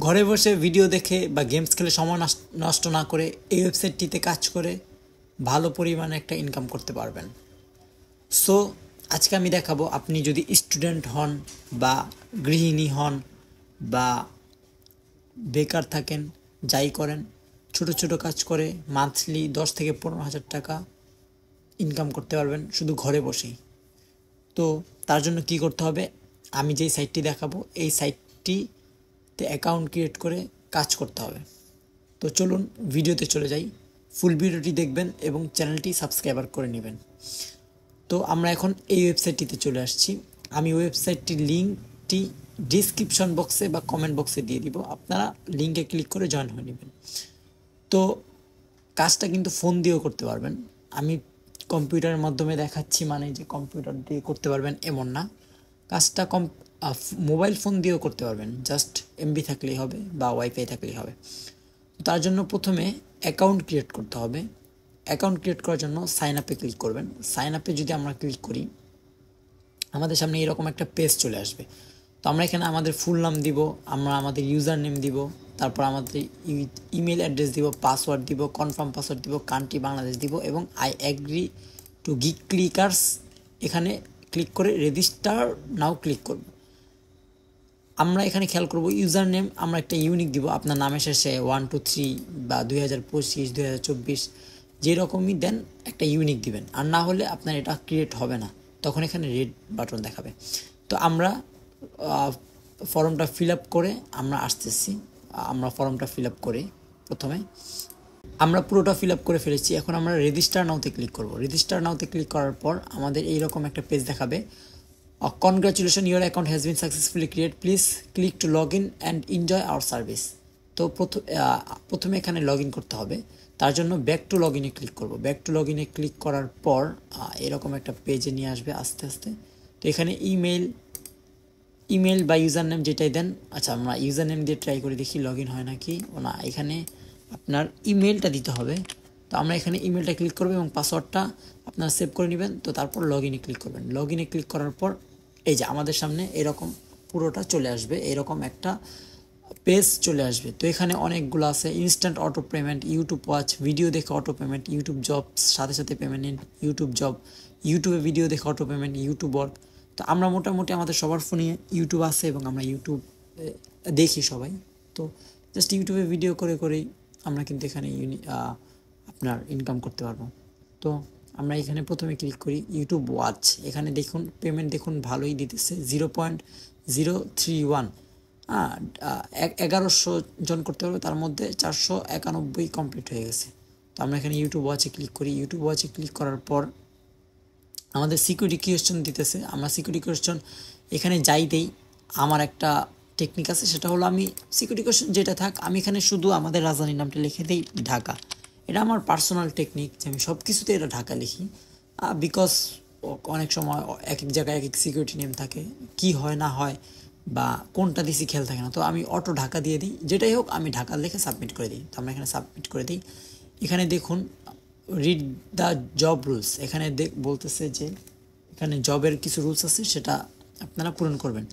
ঘরে বসে ভিডিও দেখে বা গেমস খেলে সময় নষ্ট না করে এই ওয়েবসাইটটিতে কাজ করে ভালো পরিমাণে একটা ইনকাম করতে পারবেন। সো আজকে আমি দেখাবো, আপনি যদি স্টুডেন্ট হন বা গৃহিণী হন বা বেকার থাকেন, যাই করেন, ছোট ছোট কাজ করে মান্থলি 10 থেকে 15,000 টাকা ইনকাম করতে পারবেন শুধু ঘরে বসেই। তো তার জন্য কি করতে হবে, আমি যেই সাইটটি দেখাবো এই সাইটটিতে অ্যাকাউন্ট ক্রিয়েট করে কাজ করতে হবে। তো চলুন ভিডিওতে চলে যাই, ফুল ভিডিওটি দেখবেন এবং চ্যানেলটি সাবস্ক্রাইবার করে নেবেন। তো আমরা এখন এই ওয়েবসাইটটিতে চলে আসছি। আমি ওয়েবসাইটটির লিঙ্কটি ডিসক্রিপশন বক্সে বা কমেন্ট বক্সে দিয়ে দিব, আপনারা লিঙ্কে ক্লিক করে জয়েন হয়ে নেবেন। তো কাজটা কিন্তু ফোন দিয়েও করতে পারবেন। আমি কম্পিউটারের মাধ্যমে দেখাচ্ছি, মানে যে কম্পিউটার দিয়ে করতে পারবেন এমন না, কাজটা মোবাইল ফোন দিয়েও করতে পারবেন, জাস্ট এমবি থাকলেই হবে বা ওয়াইফাই থাকলেই হবে। তার জন্য প্রথমে অ্যাকাউন্ট ক্রিয়েট করতে হবে। অ্যাকাউন্ট ক্রিয়েট করার জন্য সাইন আপে ক্লিক করবেন। সাইন আপে যদি আমরা ক্লিক করি, আমাদের সামনে এরকম একটা পেজ চলে আসবে। তো আমরা এখানে আমাদের ফুল নাম দিব, আমরা আমাদের ইউজার নেম দিব, তারপর আমাদের ইমেল অ্যাড্রেস দিব, পাসওয়ার্ড দিব, কনফার্ম পাসওয়ার্ড দিব, কান্ট্রি বাংলাদেশ দিব এবং আই অ্যাগ্রি টু ক্লিকার্স এখানে ক্লিক করে রেজিস্টার নাও ক্লিক করব। আমরা এখানে খেয়াল করব ইউজার নেম আমরা একটা ইউনিক দিব, আপনার নামের শেষে 1 2 3 বা 2025 2024 যেরকমই দেন একটা ইউনিক দিবেন, আর না হলে আপনার এটা ক্রিয়েট হবে না, তখন এখানে রেড বাটন দেখাবে। তো আমরা ফর্মটা ফিল আপ করে আমরা আসতেছি। আমরা ফর্মটা ফিল আপ করে প্রথমে আমরা পুরোটা ফিল আপ করে ফেলেছি। এখন আমরা রেজিস্টার নাওতে ক্লিক করব। রেজিস্টার নাওতে ক্লিক করার পর আমাদের এইরকম একটা পেজ দেখাবে, congratulation your account has been successfully create, please click to log in and enjoy our service. তো প্রথমে এখানে লগ ইন করতে হবে, তার জন্য ব্যাক টু লগ ইনে ক্লিক করব। ব্যাক টু লগ ইনে ক্লিক করার পর এরকম একটা পেজে নিয়ে আসবে আস্তে আস্তে। তো এখানে ইমেল বা ইউজার নেম যেটাই দেন, আচ্ছা আমরা ইউজার নেম দিয়ে ট্রাই করে দেখি লগ ইন হয় নাকি। না, এখানে আপনার ইমেলটা দিতে হবে। তো আমরা এখানে ইমেলটা ক্লিক করবো এবং পাসওয়ার্ডটা আপনারা সেভ করে নেবেন। তো তারপর লগ ইনে ক্লিক করবেন। লগ ইনে ক্লিক করার পর এই যে আমাদের সামনে এরকম পুরোটা চলে আসবে, এরকম একটা পেজ চলে আসবে। তো এখানে অনেকগুলো আছে, instant auto payment, YouTube watch, video দেখে অটো পেমেন্ট, ইউটিউব জব সাথে সাথে পেমেন্ট নিন, ইউটিউব জব, ইউটিউবে ভিডিও দেখে অটো পেমেন্ট, ইউটিউব ওয়ার্ক। তো আমরা মোটামুটি আমাদের সবার ফোনে ইউটিউব আছে এবং আমরা ইউটিউব দেখি সবাই। তো জাস্ট ইউটিউবে ভিডিও করে করেই আমরা কিন্তু এখানে আপনার ইনকাম করতে পারবো। তো আমরা এখানে প্রথমে ক্লিক করি ইউটিউব ওয়াচ। এখানে দেখুন পেমেন্ট দেখুন ভালোই দিতেছে, 0.031। 1100 জন করতে পারবে, তার মধ্যে 491 কমপ্লিট হয়ে গেছে। তো আমরা এখানে ইউটিউব ওয়াচে ক্লিক করি। ইউটিউব ওয়াচে ক্লিক করার পর আমাদের সিকিউরিটি কোয়েশ্চন দিতেছে। আমরা সিকিউরিটি কোয়েশ্চন এখানে যাই দেই, আমার একটা টেকনিক আছে, সেটা হলো আমি সিকিউরিটি কোয়েশ্চন যেটা থাক আমি এখানে শুধু আমাদের রাজধানীর নামটা লিখে দিই ঢাকা। এটা আমার পার্সোনাল টেকনিক যে আমি সব কিছুতে এটা ঢাকা লিখি, বিকজ অনেক সময় এক এক জায়গায় এক এক সিকিউরিটি নেম থাকে, কি হয় না হয় বা কোনটা দিছি খেয়াল থাকে না। তো আমি অটো ঢাকা দিয়ে দিই, যেটাই হোক আমি ঢাকা লিখে সাবমিট করে দিই। তো আমরা এখানে সাবমিট করে দিই। এখানে দেখুন রিড দ্য জব রুলস, এখানে বলতেছে যে এখানে জবের কিছু রুলস আছে, সেটা আপনারা পূরণ করবেন।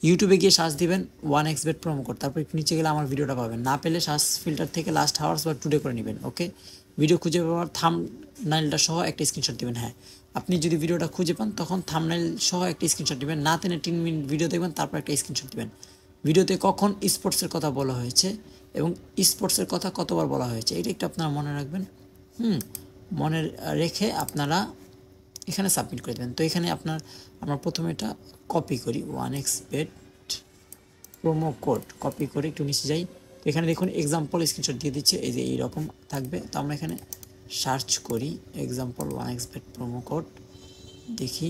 ইউটিউবে গিয়ে সার্চ দিবেন 1xbet প্রোমো কোড, তারপর নিচে গেলে আমার ভিডিওটা পাবেন। না পেলে সার্চ ফিল্টার থেকে লাস্ট আওয়ার্স বা টুডে করে নেবেন। ওকে, ভিডিও খুঁজে পাওয়ার থাম্বনেইলটা সহ একটা স্ক্রিনশট দিবেন। হ্যাঁ, আপনি যদি ভিডিওটা খুঁজে পান তখন থাম্বনেইল সহ একটা স্ক্রিনশট দিবেন, না তেনে 3 মিনিট ভিডিও দেখবেন, তারপর একটা স্ক্রিনশট দিবেন। ভিডিওতে কখন স্পোর্টসের কথা বলা হয়েছে এবং স্পোর্টসের কথা কতবার বলা হয়েছে এটা একটু আপনারা মনে রাখবেন। মনে রেখে আপনারা এখানে সাবমিট করে দেবেন। তো এখানে আমরা প্রথমে এটা কপি করি, 1xbet প্রোমো কোড কপি করে একটু নিচে যাই। তো এখানে দেখুন এক্সাম্পল স্ক্রিনশট দিয়ে দিচ্ছে, এই যে এইরকম থাকবে। তো আমরা এখানে সার্চ করি এক্সাম্পল 1xbet প্রোমো কোড, দেখি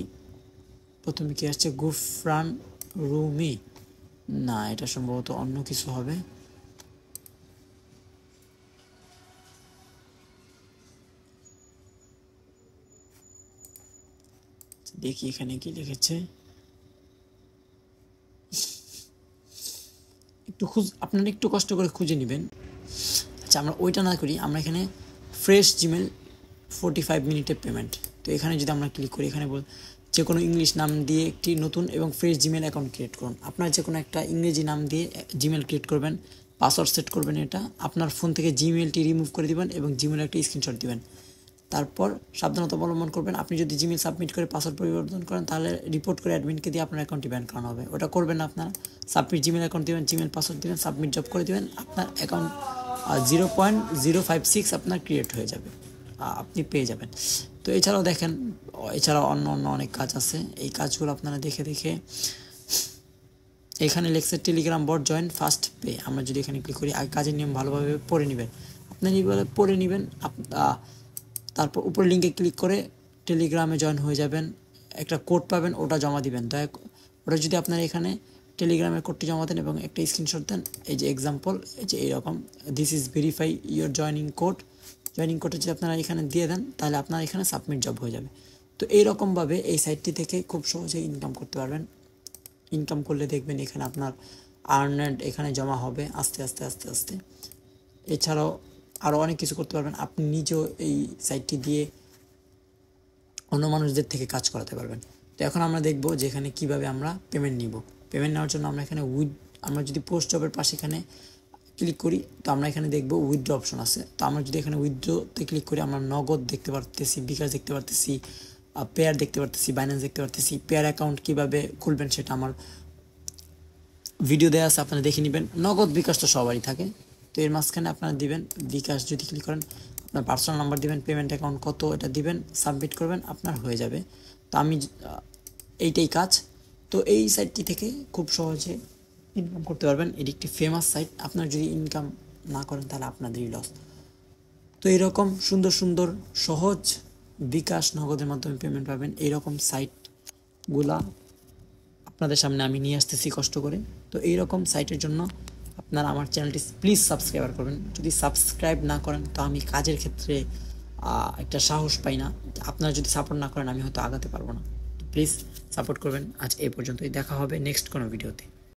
প্রথমে কি আসছে, গুফরান রুমি, না এটা সম্ভবত অন্য কিছু হবে। দেখি এখানে কি লিখেছে, আপনারা একটু কষ্ট করে খুঁজে নেবেন। আচ্ছা আমরা ওইটা না করি, আমরা এখানে ফ্রেশ জিমেল 45 মিনিটের পেমেন্ট। তো এখানে যদি আমরা ক্লিক করি, এখানে যে কোনো ইংলিশ নাম দিয়ে একটি নতুন এবং ফ্রেশ জিমেল অ্যাকাউন্ট ক্রিয়েট করুন। আপনার যে কোনো একটা ইংরেজি নাম দিয়ে জিমেল ক্রিয়েট করবেন, পাসওয়ার্ড সেট করবেন। এটা আপনার ফোন থেকে জিমেলটি রিমুভ করে দিবেন এবং জিমেলের একটা স্ক্রিনশট দিবেন। তারপর সাবধানতা অবলম্বন করবেন। আপনি যদি জিমেল সাবমিট করে পাসওয়ার্ড পরিবর্তন করেন তাহলে রিপোর্ট করে অ্যাডমিনকে দিয়ে আপনার অ্যাকাউন্টটি ব্যান করানো হবে। ওটা করবেন না আপনারা। সাবমিট জিমেল অ্যাকাউন্ট দেবেন, জিমেল পাসওয়ার্ড দেবেন, সাবমিট জব করে দেবেন, আপনার অ্যাকাউন্ট 0.056 আপনার ক্রিয়েট হয়ে যাবে, আপনি পেয়ে যাবেন। তো এছাড়াও দেখেন, এছাড়াও অন্য অনেক কাজ আছে। এই কাজগুলো আপনারা দেখে এখানে লেখছে টেলিগ্রাম বট জয়েন ফার্স্ট পে। আমরা যদি এখানে ক্লিক করি, আগে কাজের নিয়ম ভালোভাবে পড়ে নেবেন, আপনার এইভাবে পড়ে নেবেন। তারপর উপর লিঙ্কে ক্লিক করে টেলিগ্রামে জয়েন হয়ে যাবেন। একটা কোড পাবেন, ওটা জমা দিবেন। ওটা যদি আপনারা এখানে টেলিগ্রামের কোডটি জমা দেন এবং একটা স্ক্রিনশট দেন, এই যে এক্সাম্পল, এই যে এইরকম, this is verify your joining কোডটা যদি আপনারা এখানে দিয়ে দেন তাহলে আপনার এখানে সাবমিট জব হয়ে যাবে। তো এইরকমভাবে এই সাইটটি থেকে খুব সহজে ইনকাম করতে পারবেন। ইনকাম করলে দেখবেন এখানে আপনার আর্নেড এখানে জমা হবে আস্তে আস্তে। এছাড়াও আরও অনেক কিছু করতে পারবেন। আপনি নিজেও এই সাইটটি দিয়ে অন্য মানুষদের থেকে কাজ করাতে পারবেন। তো এখন আমরা দেখব যে এখানে কীভাবে আমরা পেমেন্ট নিব। পেমেন্ট নেওয়ার জন্য আমরা এখানে আমরা যদি পোস্ট জবের পাশে এখানে ক্লিক করি, তো আমরা এখানে দেখব উইথড্র অপশন আছে। তো আমরা যদি এখানে উইথড্রতে ক্লিক করি, আমরা নগদ দেখতে পারতেছি, বিকাশ দেখতে পারতেছি, পেয়ার দেখতে পারতেছি, বাইন্যান্স দেখতে পারতেছি। পেয়ার অ্যাকাউন্ট কীভাবে খুলবেন সেটা আমার ভিডিও দেওয়া আছে, আপনারা দেখে নেবেন। নগদ বিকাশ তো সবারই থাকে। তো এর মাঝখানে আপনারা দিবেন বিকাশ, যদি ক্লিক করেন আপনার পার্সোনাল নাম্বার দিবেন, পেমেন্ট অ্যাকাউন্ট কত এটা দিবেন, সাবমিট করবেন, আপনার হয়ে যাবে। তো আমি এইটাই কাজ। তো এই সাইটটি থেকে খুব সহজে ইনকাম করতে পারবেন। এটি একটি ফেমাস সাইট। আপনার যদি ইনকাম না করেন তাহলে আপনাদেরই লস। তো এইরকম সুন্দর সহজ বিকাশ নগদের মাধ্যমে পেমেন্ট পাবেন। এইরকম সাইটগুলা আপনাদের সামনে আমি নিয়ে আসতেছি কষ্ট করে। তো এইরকম সাইটের জন্য আপনারা আমার চ্যানেলটি প্লিজ সাবস্ক্রাইব করবেন। যদি সাবস্ক্রাইব না করেন তো আমি কাজের ক্ষেত্রে একটা সাহস পাই না। আপনারা যদি সাপোর্ট না করেন আমি হয়তো আগাতে পারবো না। প্লিজ সাপোর্ট করবেন। আজ এই পর্যন্তই, দেখা হবে নেক্সট কোনো ভিডিওতে।